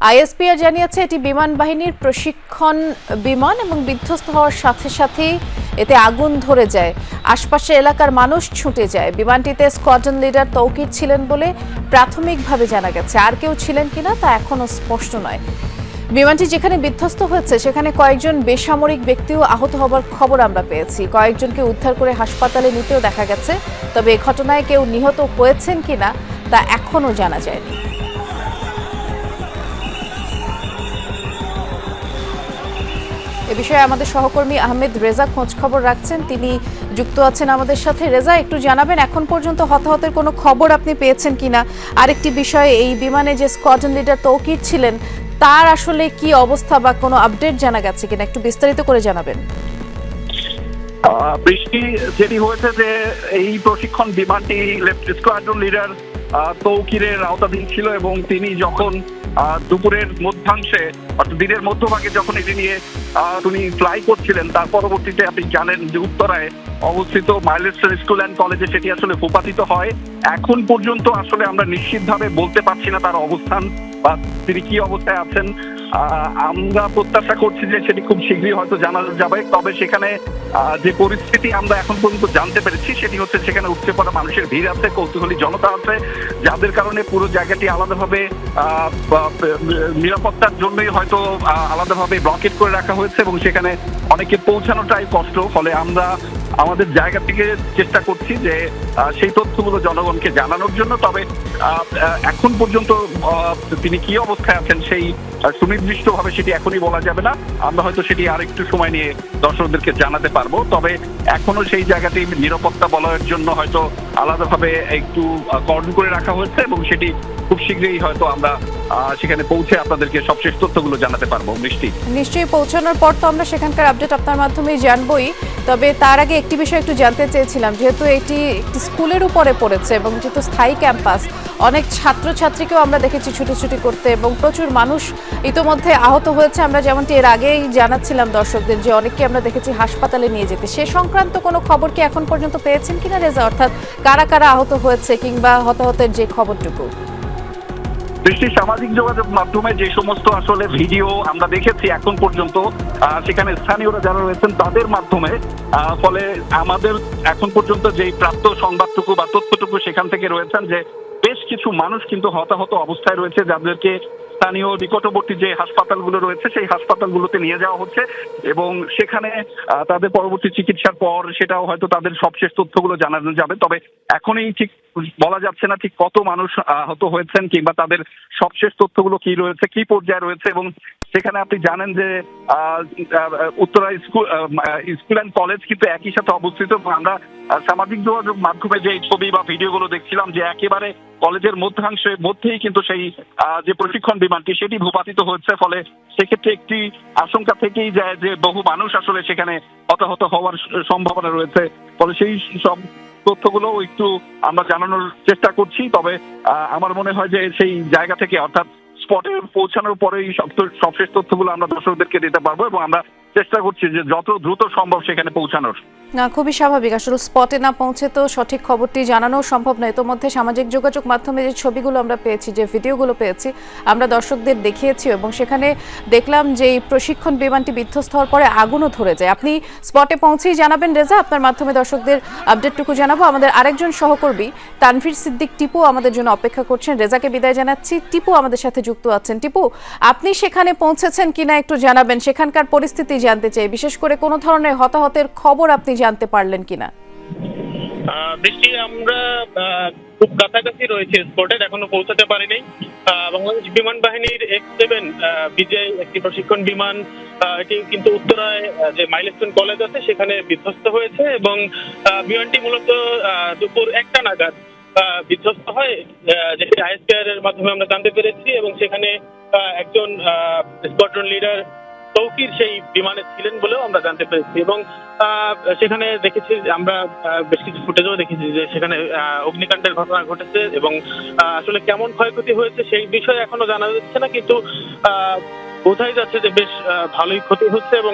ISPR জানিয়েছে এটি বিমান বাহিনীর প্রশিক্ষণ বিমান এবং বিধ্বস্ত হওয়ার সাথে সাথেই এতে আগুন ধরে যায়। আশপাশের এলাকার মানুষ ছুটে যায়। বিমানটিতে স্কোয়াড্রন লিডার তৌকির ছিলেন বলে প্রাথমিকভাবে জানা গেছে। আর কেউ ছিলেন কিনা তা এখনো স্পষ্ট নয়। বিমানটি যেখানে বিধ্বস্ত হয়েছে সেখানে কয়েকজন বেসামরিক ব্যক্তিও আহত হবার খবর আমরা পেয়েছি। কয়েকজনকে উদ্ধার করে হাসপাতালে নিতেও দেখা গেছে। তবে এই ঘটনায় কেউ নিহত হয়েছেন কিনা তা এখনো জানা যায়নি। এ বিষয়ে আমাদের সহকর্মী আহমেদ রেজা খোঁজ খবর রাখছেন, তিনি যুক্ত আছেন আমাদের সাথে। রেজা, একটু জানাবেন এখন পর্যন্ত হতাহতের কোনো খবর আপনি পেয়েছেন কিনা? আরেকটি বিষয়, এই বিমানে যে স্কোয়াড্রন লিডার তৌকির ছিলেন তার আসলে কি অবস্থা বা কোনো আপডেট জানা গেছে কিনা, একটু বিস্তারিত করে জানাবেন। বৃষ্টি, যেটি হয়েছে যে এই প্রশিক্ষণ বিমানটি স্কোয়াড্রন লিডার তৌকিরের আওতাধীন ছিল এবং তিনি যখন দুপুরের মধ্যাংশে অর্থাৎ দিনের মধ্যভাগে যখন এটি নিয়ে তিনি ফ্লাই করছিলেন, তার পরবর্তীতে আপনি জানেন যে উত্তরায় অবস্থিত মাইলস্টোন স্কুল অ্যান্ড কলেজে সেটি আসলে ভূপাতিত হয়। এখন পর্যন্ত আসলে আমরা নিশ্চিতভাবে বলতে পারছি না তার অবস্থান বা তিনি কি অবস্থায় আছেন। আমরা প্রত্যাশা করছি যে সেটি খুব শীঘ্রই হয়তো জানা যাবে। তবে সেখানে যে পরিস্থিতি আমরা এখন পর্যন্ত জানতে পেরেছি সেটি হচ্ছে সেখানে উপচে পড়া মানুষের ভিড় আছে, কৌতূহলী জনতা আছে, যাদের কারণে পুরো জায়গাটি আলাদাভাবে নিরাপত্তার জন্যই হয়তো আলাদাভাবে ব্লকেট করে রাখা হয়েছে এবং সেখানে অনেকে পৌঁছানোটাই কষ্ট। ফলে আমরা আমাদের জায়গা থেকে চেষ্টা করছি যে সেই তথ্যগুলো জনগণকে জানানোর জন্য। তবে এখন পর্যন্ত তিনি কি অবস্থায় আছেন সেই সুনির্দিষ্টভাবে সেটি এখনই বলা যাবে না। আমরা হয়তো সেটি আরেকটু সময় নিয়ে দর্শকদেরকে জানাতে পারবো। তবে এখনো সেই জায়গাটি নিরাপত্তা বলয়ের জন্য হয়তো আলাদাভাবে একটু কর্ডন করে রাখা হয়েছে এবং সেটি খুব শীঘ্রই হয়তো আমরা সেখানে পৌঁছে আপনাদেরকে সবশেষ তথ্যগুলো জানাতে পারবো। মিষ্টি, নিশ্চয়ই পৌঁছানোর পর তো আমরা সেখানকার আপডেট আপনার মাধ্যমেই জানবই। তবে তার আগে একটি বিষয় একটু জানতে চেয়েছিলাম, যেহেতু এটি একটি স্কুলের উপরে পড়েছে এবং যেহেতু স্থায়ী ক্যাম্পাস, অনেক ছাত্রছাত্রীকেও আমরা দেখেছি ছুটোছুটি করতে এবং প্রচুর মানুষ ইতোমধ্যে আহত হয়েছে। আমরা যেমনটি এর আগেই জানাচ্ছিলাম দর্শকদের যে অনেককে আমরা দেখেছি হাসপাতালে নিয়ে যেতে। সে সংক্রান্ত কোনো খবর কি এখন পর্যন্ত পেয়েছেন কিনা রেজা, অর্থাৎ কারা কারা আহত হয়েছে কিংবা হতাহতের যে খবরটুকু? দৃষ্টি, সামাজিক যোগাযোগ মাধ্যমে যে সমস্ত আসলে ভিডিও আমরা দেখেছি এখন পর্যন্ত সেখানে স্থানীয়রা যারা রয়েছেন তাদের মাধ্যমে, ফলে আমাদের এখন পর্যন্ত যেই প্রাপ্ত সংবাদটুকু বা তথ্যটুকু সেখান থেকে রয়েছেন যে বেশ কিছু মানুষ কিন্তু হতাহত অবস্থায় রয়েছে, যাদেরকে স্থানীয় নিকটবর্তী যে হাসপাতালগুলো রয়েছে সেই হাসপাতালগুলোতে নিয়ে যাওয়া হচ্ছে এবং সেখানে তাদের পরবর্তী চিকিৎসার পর সেটাও হয়তো তাদের সবশেষ তথ্যগুলো জানানো যাবে। তবে এখনই ঠিক বলা যাচ্ছে না ঠিক কত মানুষ আহত হয়েছেন কিংবা তাদের সবশেষ তথ্যগুলো কি রয়েছে, কি পর্যায়ে রয়েছে। এবং সেখানে আপনি জানেন যে উত্তরা স্কুল অ্যান্ড কলেজ কিন্তু একই সাথে অবস্থিত। আমরা সামাজিক যোগাযোগ মাধ্যমে যে ছবি বা ভিডিওগুলো দেখছিলাম যে একেবারে কলেজের মধ্যেই কিন্তু সেই যে প্রশিক্ষণ বিমানটি সেটি ভূপাতিত হচ্ছে। ফলে সেক্ষেত্রে একটি আশঙ্কা থেকেই যায় যে বহু মানুষ আসলে সেখানে হতাহত হওয়ার সম্ভাবনা রয়েছে। ফলে সেই সব তথ্যগুলো একটু আমরা জানানোর চেষ্টা করছি। তবে আমার মনে হয় যে সেই জায়গা থেকে অর্থাৎ স্পটে পৌঁছানোর পরেই সবশেষ তথ্যগুলো আমরা দর্শকদেরকে দিতে পারবো এবং আমরা চেষ্টা করছি যে যত দ্রুত সম্ভব সেখানে পৌঁছানোর। না, খুবই স্বাভাবিক। আসলে স্পটে না পৌঁছে তো সঠিক খবরটি জানানো সম্ভব নয়। ইতোমধ্যে সামাজিক যোগাযোগ মাধ্যমে যে ছবিগুলো আমরা পেয়েছি, যে ভিডিওগুলো পেয়েছি, আমরা দর্শকদের দেখিয়েছি এবং সেখানে দেখলাম যে এই প্রশিক্ষণ বিমানটি বিধ্বস্ত হওয়ার পরে আগুনও ধরে যায়। আপনি স্পটে পৌঁছেই জানাবেন রেজা, আপনার মাধ্যমে দর্শকদের আপডেটটুকু জানাবো। আমাদের আরেকজন সহকর্মী তানভীর সিদ্দিক টিপু আমাদের জন্য অপেক্ষা করছেন। রেজাকে বিদায় জানাচ্ছি, টিপু আমাদের সাথে যুক্ত আছেন। টিপু, আপনি সেখানে পৌঁছেছেন কিনা একটু জানাবেন, সেখানকার পরিস্থিতি জানতে চাই, বিশেষ করে কোনো ধরনের হতাহতের খবর আপনি জানতে পারলেন কিনা? বৃষ্টি, আমরা খুব কাছাকাছি রয়েছে স্পটে, এখনো পৌঁছাতে পারিনি। বাংলাদেশ বিমান বাহিনীর X7 বিজয় একটি প্রশিক্ষণ বিমান, এটি কিন্তু উত্তরায় যে মাইলস্টোন কলেজ আছে সেখানে বিধ্বস্ত হয়েছে এবং বিমানটি মূলত দুপুর 1টা নাগাদ বিধ্বস্ত হয়, যেটি আইএসপিআর এর মাধ্যমে আমরা জানতে পেরেছি। এবং সেখানে একজন স্কোয়াড্রন লিডার তৌকির সেই বিমানে ছিলেন বলেও আমরা জানতে পেরেছি। এবং সেখানে দেখেছি আমরা বেশ কিছু ফুটেজও দেখেছি যে সেখানে অগ্নিকাণ্ডের ঘটনা ঘটেছে এবং আসলে কেমন ক্ষয়ক্ষতি হয়েছে সেই বিষয়ে এখনো জানা যাচ্ছে না, কিন্তু বোঝাই যাচ্ছে যে বেশ ভালোই ক্ষতি হচ্ছে এবং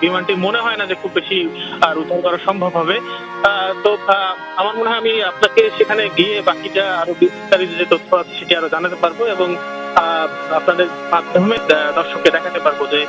বিমানটি মনে হয় না যে খুব বেশি আর উদ্ধার করা সম্ভব হবে। তো আমার মনে হয় আমি আপনাকে সেখানে গিয়ে বাকিটা আরো বিস্তারিত যে তথ্য আছে সেটি আরো জানাতে পারবো এবং আপনাদের মাধ্যমে দর্শককে দেখাতে পারবো যে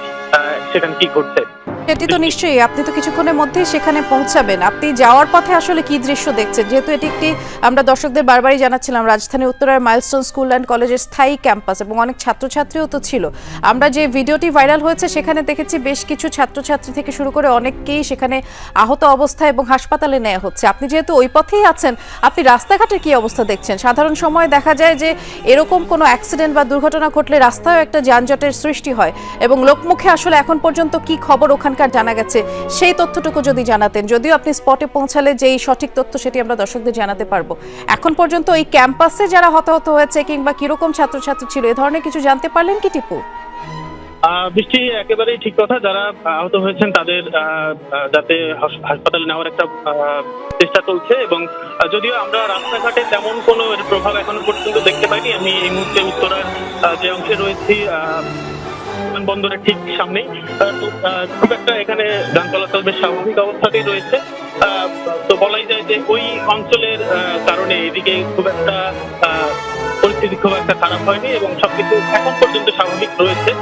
সেখানে কি ঘটছে। সেটি তো নিশ্চয়ই, আপনি তো কিছুক্ষণের মধ্যেই সেখানে পৌঁছাবেন। আপনি যাওয়ার পথে আসলে কি দৃশ্য দেখছেন, যেহেতু এটি একটি, আমরা দর্শকদের বারবারই জানাচ্ছিলাম, রাজধানী উত্তরার মাইলস্টোন স্কুল অ্যান্ড কলেজের স্থায়ী ক্যাম্পাস এবং অনেক ছাত্রছাত্রীও তো ছিল। আমরা যে ভিডিওটি ভাইরাল হয়েছে সেখানে দেখেছি বেশ কিছু ছাত্রছাত্রী থেকে শুরু করে অনেককেই সেখানে আহত অবস্থায় এবং হাসপাতালে নেওয়া হচ্ছে। আপনি যেহেতু ওই পথেই আছেন, আপনি রাস্তাঘাটের কি অবস্থা দেখছেন? সাধারণ সময় দেখা যায় যে এরকম কোনো অ্যাক্সিডেন্ট বা দুর্ঘটনা ঘটলে রাস্তায়ও একটা যানজটের সৃষ্টি হয়, এবং লোকমুখে আসলে এখন পর্যন্ত কি খবর ওখানকার জানা গেছে সেই তথ্যটুকু যদি জানাতেন। যদিও আপনি স্পটে পৌঁছালে যেই সঠিক তথ্য সেটি আমরা দর্শকদের জানাতে পারবো। এখন পর্যন্ত এই ক্যাম্পাসে যারা হতাহত হয়েছে কিংবা কিরকম ছাত্রছাত্রী ছিল, এ ধরনের কিছু জানতে পারলেন কি টিপু? বৃষ্টি একেবারেই ঠিক কথা, যারা আহত হয়েছেন তাদের যাতে হাসপাতালে নেওয়ার একটা চেষ্টা চলছে, এবং যদিও আমরা রাস্তাঘাটে তেমন কোনো এর প্রভাব এখনো পর্যন্ত দেখতে পাইনি। আমি এই মুহূর্তে উত্তরার যে অংশে রয়েছি বিমানবন্দরের ঠিক সামনেই, খুব একটা এখানে যান চলাচল বেশ স্বাভাবিক অবস্থাতেই রয়েছে। তো বলাই যায় যে ওই অঞ্চলের কারণে এদিকে খুব একটা পরিস্থিতি খুব একটা খারাপ হয়নি এবং সবকিছু এখন পর্যন্ত স্বাভাবিক রয়েছে।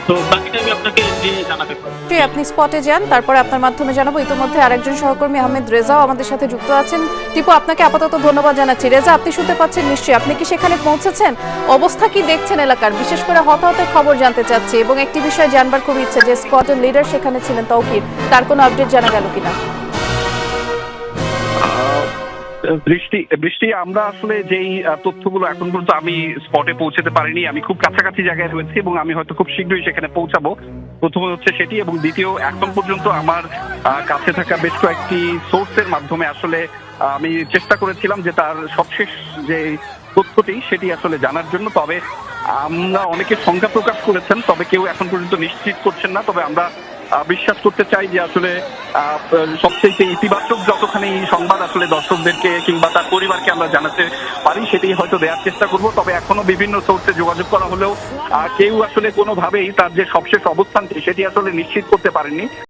তো বাকিটা আমি আপনাকে দিয়ে জানাতে পারবো। আপনি স্পটে যান, তারপরে আপনার মাধ্যমে জানাবো। ইতিমধ্যে আরেকজন সহকর্মী আহমেদ রেজাও আমাদের সাথে যুক্ত আছেন। টিপু, আপনাকে আপাতত ধন্যবাদ জানাচ্ছি। রেজা, আপনি শুনতে পাচ্ছেন নিশ্চয়ই, আপনি কি সেখানে পৌঁছেছেন? অবস্থা কি দেখছেন এলাকার? বিশেষ করে হতাহতের খবর জানতে চাচ্ছি, এবং একটি বিষয় জানবার খুব ইচ্ছে যে স্কোয়াডের লিডার সেখানে ছিলেন তৌকির, তার কোনো আপডেট জানা গেল কিনা? বৃষ্টি আমরা আসলে যেই তথ্যগুলো এখন পর্যন্ত আমি স্পটে পৌঁছাতে পারিনি, আমি খুব কাছাকাছি জায়গায় রয়েছি এবং আমি হয়তো খুব শীঘ্রই সেখানে পৌঁছাবো। প্রথমে হচ্ছে সেটি, এবং দ্বিতীয়, এখন পর্যন্ত আমার কাছে থাকা বেশ কয়েকটি সোর্সের মাধ্যমে আসলে আমি চেষ্টা করেছিলাম যে তার সবশেষ যে তথ্যটি সেটি আসলে জানার জন্য। তবে আমরা অনেকে সংখ্যা প্রকাশ করেছেন, তবে কেউ এখন পর্যন্ত নিশ্চিত করছেন না। তবে আমরা বিশ্বাস করতে চাই যে আসলে সবচেয়ে ইতিবাচক যতখানি সংবাদ আসলে দর্শকদেরকে কিংবা তার পরিবারকে আমরা জানাতে পারি সেটি হয়তো দেওয়ার চেষ্টা করব। তবে এখনো বিভিন্ন সোর্সে যোগাযোগ করা হলেও কেউ আসলে কোনোভাবেই তার যে সবশেষ অবস্থানটি সেটি আসলে নিশ্চিত করতে পারেননি।